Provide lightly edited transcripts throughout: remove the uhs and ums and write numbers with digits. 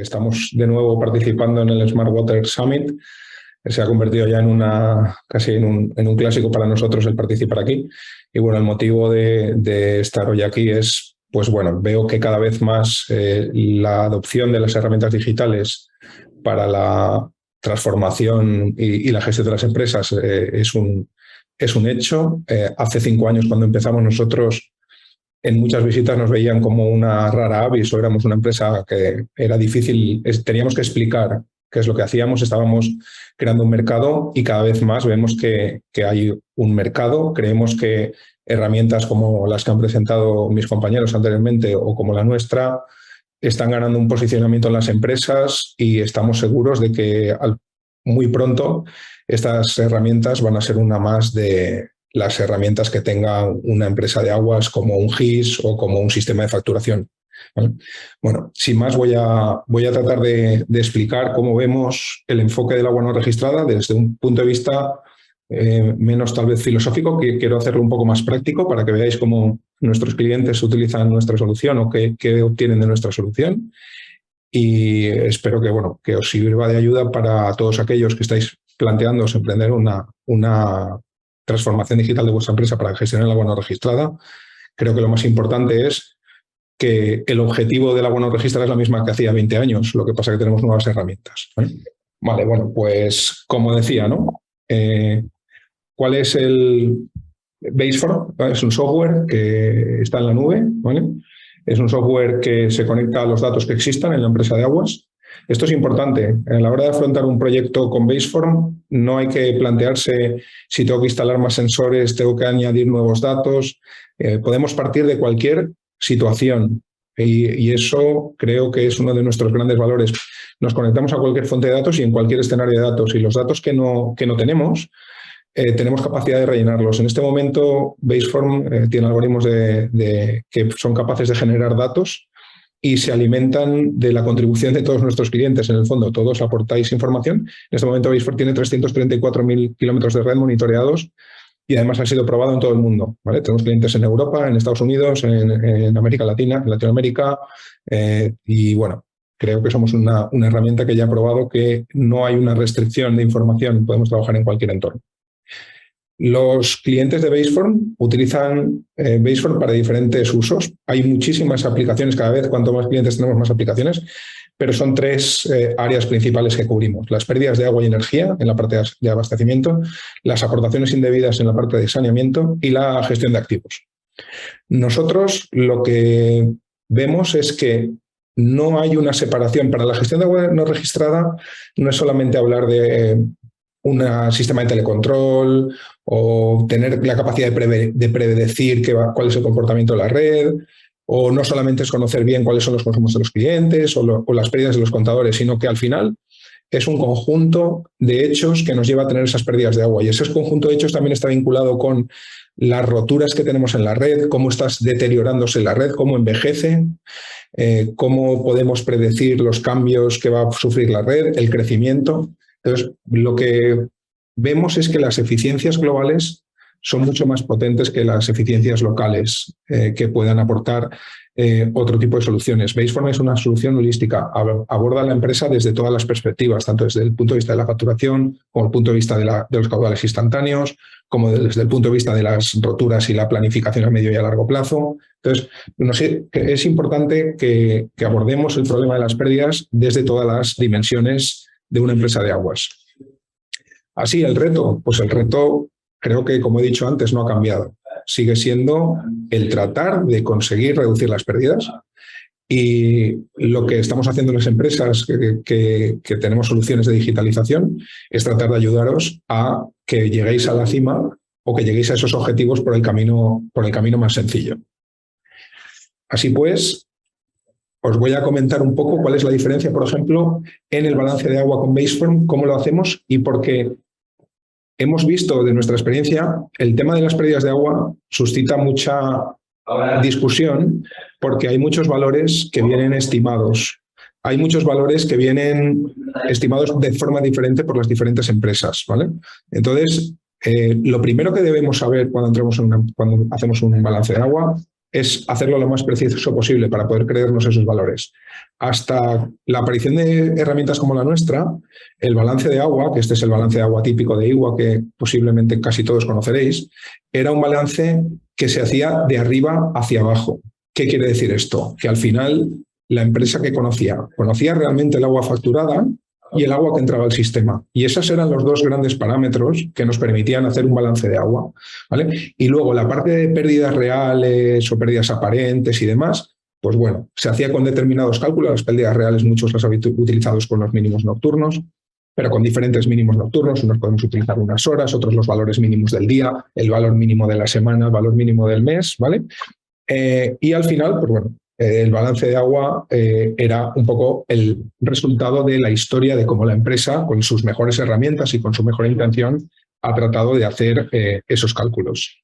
estamos de nuevo participando en el Smart Water Summit. Se ha convertido ya en casi en un clásico para nosotros el participar aquí. Y bueno, el motivo de estar hoy aquí es, pues bueno, veo que cada vez más la adopción de las herramientas digitales para la transformación y la gestión de las empresas es un hecho. Hace 5 años, cuando empezamos nosotros, en muchas visitas nos veían como una rara avis o éramos una empresa que era difícil, teníamos que explicar qué es lo que hacíamos, estábamos creando un mercado y cada vez más vemos que hay un mercado. Creemos que herramientas como las que han presentado mis compañeros anteriormente o como la nuestra están ganando un posicionamiento en las empresas y estamos seguros de que muy pronto estas herramientas van a ser una más de las herramientas que tenga una empresa de aguas como un GIS o como un sistema de facturación. ¿Vale? Bueno, sin más voy a tratar de explicar cómo vemos el enfoque del agua no registrada desde un punto de vista menos tal vez filosófico, que quiero hacerlo un poco más práctico para que veáis cómo nuestros clientes utilizan nuestra solución o qué obtienen de nuestra solución. Y espero que os sirva de ayuda para todos aquellos que estáis planteándoos emprender una transformación digital de vuestra empresa para gestionar el agua no registrada. Creo que lo más importante es que el objetivo del agua no registrada es la misma que hacía 20 años, lo que pasa es que tenemos nuevas herramientas. Vale, bueno, pues como decía, ¿no? ¿Cuál es el Baseform? Es un software que está en la nube, ¿vale? Es un software que se conecta a los datos que existan en la empresa de aguas. Esto es importante. A la hora de afrontar un proyecto con Baseform, no hay que plantearse si tengo que instalar más sensores, tengo que añadir nuevos datos. Podemos partir de cualquier situación y eso creo que es uno de nuestros grandes valores. Nos conectamos a cualquier fuente de datos y en cualquier escenario de datos, y los datos que no tenemos, tenemos capacidad de rellenarlos. En este momento, Baseform tiene algoritmos que son capaces de generar datos y se alimentan de la contribución de todos nuestros clientes. En el fondo, todos aportáis información. En este momento, Baseform tiene 334.000 kilómetros de red monitoreados y además ha sido probado en todo el mundo, ¿vale? Tenemos clientes en Europa, en Estados Unidos, en América Latina, en Latinoamérica, y bueno, creo que somos una herramienta que ya ha probado que no hay una restricción de información, podemos trabajar en cualquier entorno. Los clientes de Baseform utilizan Baseform para diferentes usos. Hay muchísimas aplicaciones, cada vez cuanto más clientes tenemos, más aplicaciones, pero son 3 áreas principales que cubrimos. Las pérdidas de agua y energía en la parte de abastecimiento, las aportaciones indebidas en la parte de saneamiento y la gestión de activos. Nosotros lo que vemos es que no hay una separación. Para la gestión de agua no registrada no es solamente hablar de un sistema de telecontrol o tener la capacidad de predecir cuál es el comportamiento de la red, o no solamente es conocer bien cuáles son los consumos de los clientes o las pérdidas de los contadores, sino que al final es un conjunto de hechos que nos lleva a tener esas pérdidas de agua. Y ese conjunto de hechos también está vinculado con las roturas que tenemos en la red, cómo está deteriorándose la red, cómo envejece, cómo podemos predecir los cambios que va a sufrir la red, el crecimiento. Entonces, lo que vemos es que las eficiencias globales son mucho más potentes que las eficiencias locales que puedan aportar otro tipo de soluciones. Baseform es una solución holística, aborda la empresa desde todas las perspectivas, tanto desde el punto de vista de la facturación, como el punto de vista de los caudales instantáneos, como desde el punto de vista de las roturas y la planificación a medio y a largo plazo. Entonces, es importante que abordemos el problema de las pérdidas desde todas las dimensiones de una empresa de aguas. Así, el reto, pues el reto creo que, como he dicho antes, no ha cambiado. Sigue siendo el tratar de conseguir reducir las pérdidas, y lo que estamos haciendo en las empresas que tenemos soluciones de digitalización es tratar de ayudaros a que lleguéis a la cima o que lleguéis a esos objetivos por el camino más sencillo. Así pues, os voy a comentar un poco cuál es la diferencia, por ejemplo, en el balance de agua con Baseform, cómo lo hacemos y por qué. Hemos visto de nuestra experiencia, el tema de las pérdidas de agua suscita mucha discusión porque hay muchos valores que vienen estimados. Hay muchos valores que vienen estimados de forma diferente por las diferentes empresas, ¿vale? Entonces, lo primero que debemos saber cuando hacemos un balance de agua es hacerlo lo más preciso posible para poder creernos esos valores. Hasta la aparición de herramientas como la nuestra, el balance de agua, que este es el balance de agua típico de IWA, que posiblemente casi todos conoceréis, era un balance que se hacía de arriba hacia abajo. ¿Qué quiere decir esto? Que al final la empresa que conocía realmente el agua facturada y el agua que entraba al sistema. Y esos eran los dos grandes parámetros que nos permitían hacer un balance de agua, ¿vale? Y luego la parte de pérdidas reales o pérdidas aparentes y demás, pues bueno, se hacía con determinados cálculos. Las pérdidas reales muchos las habéis utilizado con los mínimos nocturnos, pero con diferentes mínimos nocturnos. Unos podemos utilizar unas horas, otros los valores mínimos del día, el valor mínimo de la semana, el valor mínimo del mes, ¿vale? Y al final, pues bueno, el balance de agua era un poco el resultado de la historia de cómo la empresa, con sus mejores herramientas y con su mejor intención, ha tratado de hacer esos cálculos.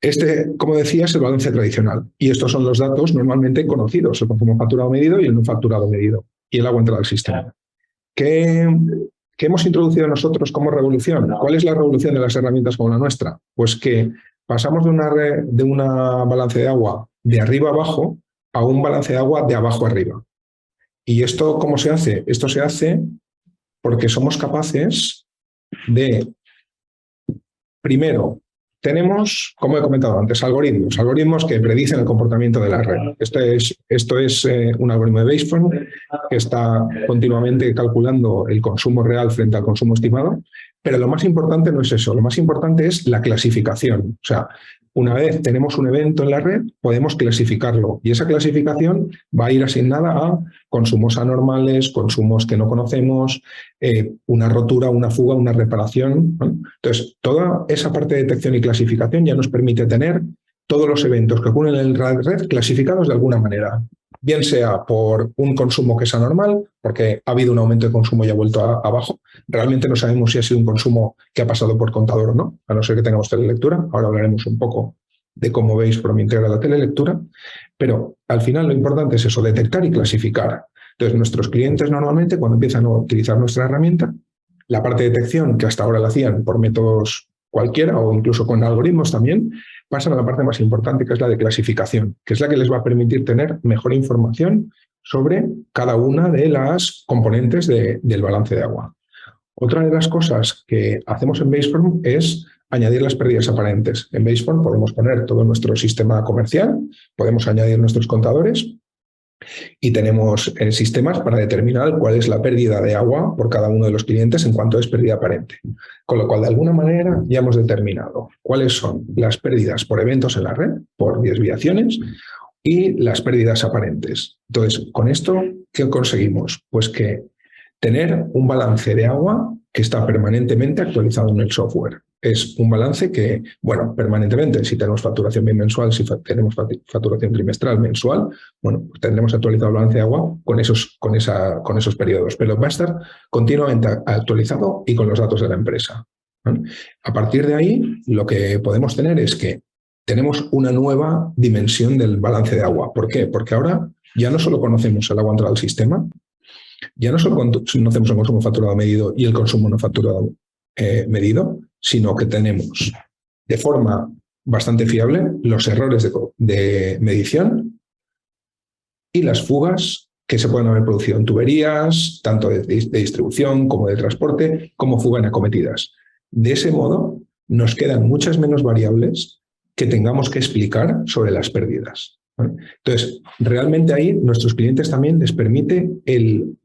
Este, como decía, es el balance tradicional. Y estos son los datos normalmente conocidos, el consumo facturado medido y el no facturado medido, y el agua entrada al sistema. ¿Qué hemos introducido nosotros como revolución? ¿Cuál es la revolución de las herramientas como la nuestra? Pues que pasamos de una balance de agua de arriba abajo a un balance de agua de abajo arriba. ¿Y esto cómo se hace? Esto se hace porque somos capaces de, primero, tenemos, como he comentado antes, algoritmos que predicen el comportamiento de la red. Esto es un algoritmo de Bayes-Form que está continuamente calculando el consumo real frente al consumo estimado, pero lo más importante no es eso, lo más importante es la clasificación. O sea, una vez tenemos un evento en la red, podemos clasificarlo y esa clasificación va a ir asignada a consumos anormales, consumos que no conocemos, una rotura, una fuga, una reparación, ¿no? Entonces, toda esa parte de detección y clasificación ya nos permite tener todos los eventos que ocurren en la red clasificados de alguna manera, bien sea por un consumo que es anormal, porque ha habido un aumento de consumo y ha vuelto abajo. Realmente no sabemos si ha sido un consumo que ha pasado por contador o no, a no ser que tengamos telelectura. Ahora hablaremos un poco de cómo Bayes-Form integra la telelectura, pero al final lo importante es eso, detectar y clasificar. Entonces, nuestros clientes normalmente, cuando empiezan a utilizar nuestra herramienta, la parte de detección, que hasta ahora la hacían por métodos cualquiera o incluso con algoritmos también, pasan a la parte más importante, que es la de clasificación, que es la que les va a permitir tener mejor información sobre cada una de las componentes del balance de agua. Otra de las cosas que hacemos en Bayes-Form es añadir las pérdidas aparentes. En Bayes-Form podemos poner todo nuestro sistema comercial, podemos añadir nuestros contadores y tenemos sistemas para determinar cuál es la pérdida de agua por cada uno de los clientes en cuanto es pérdida aparente. Con lo cual, de alguna manera, ya hemos determinado cuáles son las pérdidas por eventos en la red, por desviaciones, y las pérdidas aparentes. Entonces, con esto, ¿qué conseguimos? Pues que tener un balance de agua que está permanentemente actualizado en el software. Es un balance que, bueno, permanentemente, si tenemos facturación bimensual, si tenemos facturación trimestral, mensual, bueno, pues tendremos actualizado el balance de agua con esos periodos, pero va a estar continuamente actualizado y con los datos de la empresa, ¿no? A partir de ahí, lo que podemos tener es que tenemos una nueva dimensión del balance de agua. ¿Por qué? Porque ahora ya no solo conocemos el agua entrada al sistema, ya no solo conocemos el consumo facturado medido y el consumo no facturado medido, sino que tenemos de forma bastante fiable los errores de medición y las fugas que se pueden haber producido en tuberías, tanto de distribución como de transporte, como fuga en acometidas. De ese modo, nos quedan muchas menos variables que tengamos que explicar sobre las pérdidas, ¿vale? Entonces, realmente ahí nuestros clientes también les permite el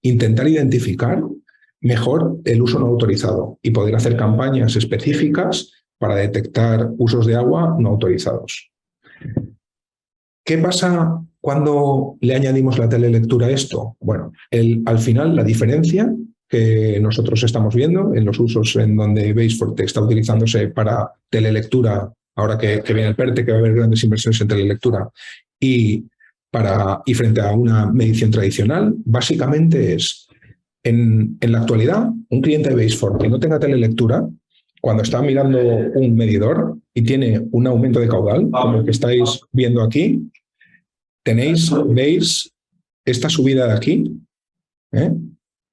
intentar identificar mejor el uso no autorizado y poder hacer campañas específicas para detectar usos de agua no autorizados. ¿Qué pasa cuando le añadimos la telelectura a esto? Bueno, al final la diferencia que nosotros estamos viendo en los usos en donde Bayes-Form está utilizándose para telelectura, ahora que viene el PERTE, que va a haber grandes inversiones en telelectura, y frente a una medición tradicional, básicamente es, en la actualidad, un cliente de Bayes-Form que no tenga telelectura, cuando está mirando un medidor y tiene un aumento de caudal, como el que estáis viendo aquí, veis esta subida de aquí, ¿eh?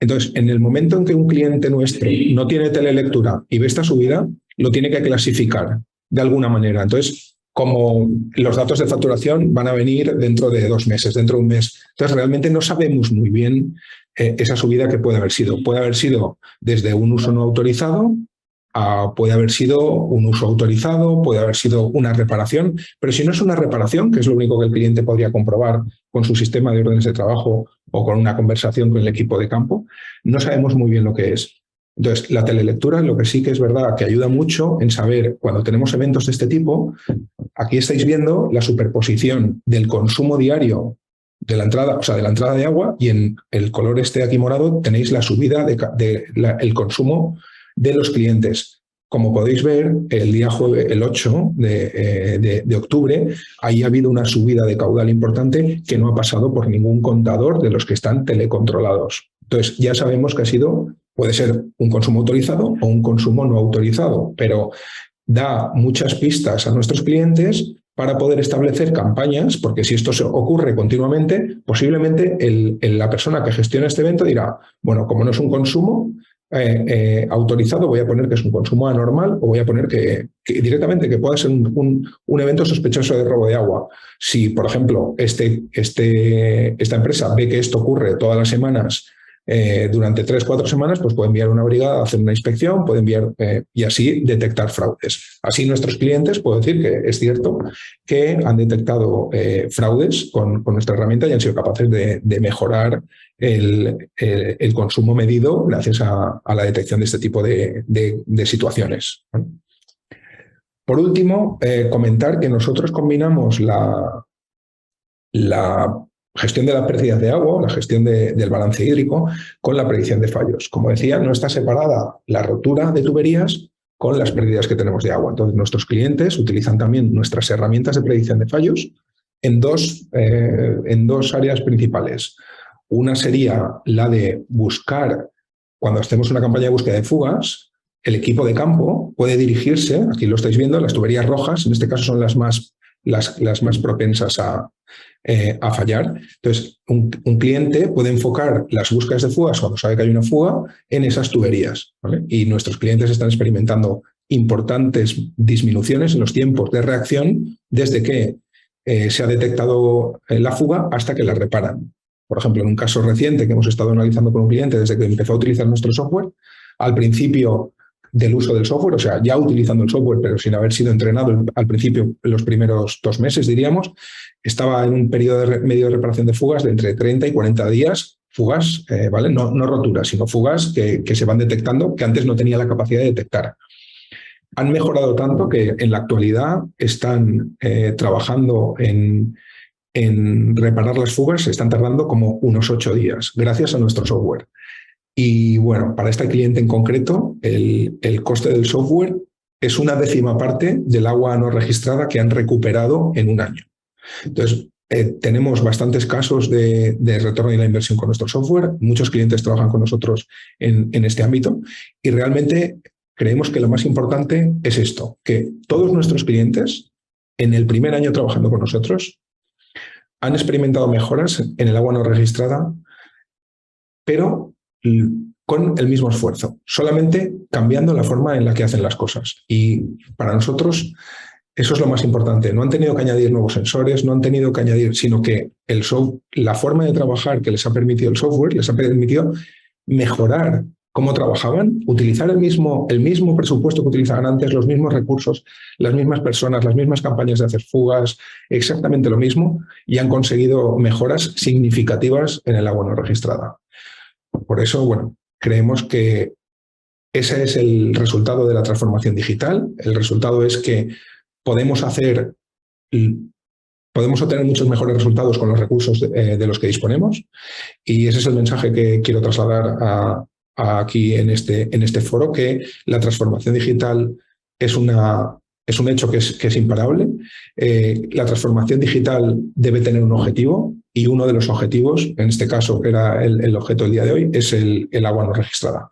Entonces, en el momento en que un cliente nuestro no tiene telelectura y ve esta subida, lo tiene que clasificar de alguna manera. Entonces, como los datos de facturación van a venir dentro de 2 meses, dentro de un mes. Entonces, realmente no sabemos muy bien esa subida que puede haber sido. Puede haber sido desde un uso no autorizado, puede haber sido un uso autorizado, puede haber sido una reparación, pero si no es una reparación, que es lo único que el cliente podría comprobar con su sistema de órdenes de trabajo o con una conversación con el equipo de campo, no sabemos muy bien lo que es. Entonces, la telelectura lo que sí que es verdad que ayuda mucho en saber cuando tenemos eventos de este tipo. Aquí estáis viendo la superposición del consumo diario de la entrada, o sea, de la entrada de agua, y en el color este aquí morado tenéis la subida el consumo de los clientes. Como podéis ver, el día jueves, el 8 de octubre, ahí ha habido una subida de caudal importante que no ha pasado por ningún contador de los que están telecontrolados. Entonces, ya sabemos que puede ser un consumo autorizado o un consumo no autorizado, pero da muchas pistas a nuestros clientes para poder establecer campañas, porque si esto ocurre continuamente, posiblemente la persona que gestiona este evento dirá, bueno, como no es un consumo autorizado, voy a poner que es un consumo anormal o voy a poner que directamente que pueda ser un evento sospechoso de robo de agua. Si, por ejemplo, esta empresa ve que esto ocurre todas las semanas durante 3-4 semanas, pues puede enviar una brigada a hacer una inspección, puede enviar y así detectar fraudes. Así nuestros clientes, puedo decir que es cierto que han detectado fraudes con nuestra herramienta y han sido capaces de mejorar el consumo medido gracias a la detección de este tipo de situaciones. Por último, comentar que nosotros combinamos la gestión de las pérdidas de agua, la gestión del balance hídrico, con la predicción de fallos. Como decía, no está separada la rotura de tuberías con las pérdidas que tenemos de agua. Entonces, nuestros clientes utilizan también nuestras herramientas de predicción de fallos en dos áreas principales. Una sería la de buscar, cuando hacemos una campaña de búsqueda de fugas, el equipo de campo puede dirigirse, aquí lo estáis viendo, las tuberías rojas, en este caso son las más propensas a fallar. Entonces, un cliente puede enfocar las búsquedas de fugas cuando sabe que hay una fuga en esas tuberías, ¿vale? Y nuestros clientes están experimentando importantes disminuciones en los tiempos de reacción desde que se ha detectado la fuga hasta que la reparan. Por ejemplo, en un caso reciente que hemos estado analizando con un cliente desde que empezó a utilizar nuestro software, al principio del uso del software, o sea, ya utilizando el software, pero sin haber sido entrenado al principio, los primeros 2 meses, diríamos, estaba en un periodo medio de reparación de fugas de entre 30 y 40 días, fugas, ¿vale? No roturas, sino fugas que se van detectando, que antes no tenía la capacidad de detectar. Han mejorado tanto que en la actualidad están trabajando en reparar las fugas, están tardando como unos 8 días, gracias a nuestro software. Y bueno, para este cliente en concreto, el coste del software es una 10ª parte del agua no registrada que han recuperado en un año. Entonces, tenemos bastantes casos de retorno de la inversión con nuestro software. Muchos clientes trabajan con nosotros en este ámbito y realmente creemos que lo más importante es esto, que todos nuestros clientes en el primer año trabajando con nosotros han experimentado mejoras en el agua no registrada, pero con el mismo esfuerzo, solamente cambiando la forma en la que hacen las cosas. Y para nosotros eso es lo más importante. No han tenido que añadir nuevos sensores, no han tenido que añadir, sino que la forma de trabajar que les ha permitido el software les ha permitido mejorar cómo trabajaban, utilizar el mismo presupuesto que utilizaban antes, los mismos recursos, las mismas personas, las mismas campañas de hacer fugas, exactamente lo mismo, y han conseguido mejoras significativas en el agua no registrada. Por eso, bueno, creemos que ese es el resultado de la transformación digital. El resultado es que podemos obtener muchos mejores resultados con los recursos de los que disponemos, y ese es el mensaje que quiero trasladar aquí en este foro, que la transformación digital es un hecho que es imparable. La transformación digital debe tener un objetivo, y uno de los objetivos, en este caso era el objeto del día de hoy, es el agua no registrada.